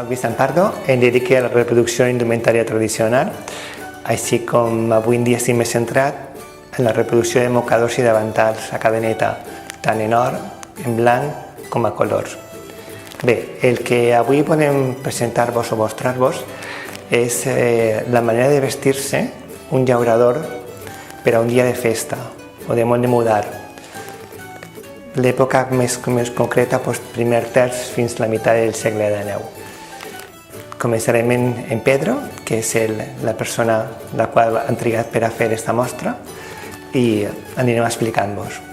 Soc Vicent Pardo, em dedico a la reproducció d'indumentària tradicional, així com avui en dia estic més centrat en la reproducció de mocadors i davantals a cadeneta, tant en or, en blanc com a colors. Bé, el que avui volem presentar-vos o mostrar-vos és la manera de vestir-se un llaurador per a un dia de festa o de món de mudar. L'època més concreta, primer terç fins a la meitat del segle XIX. Començarem en Pedro, que és la persona la qual han triat per a fer aquesta mostra, i anirem explicant-vos.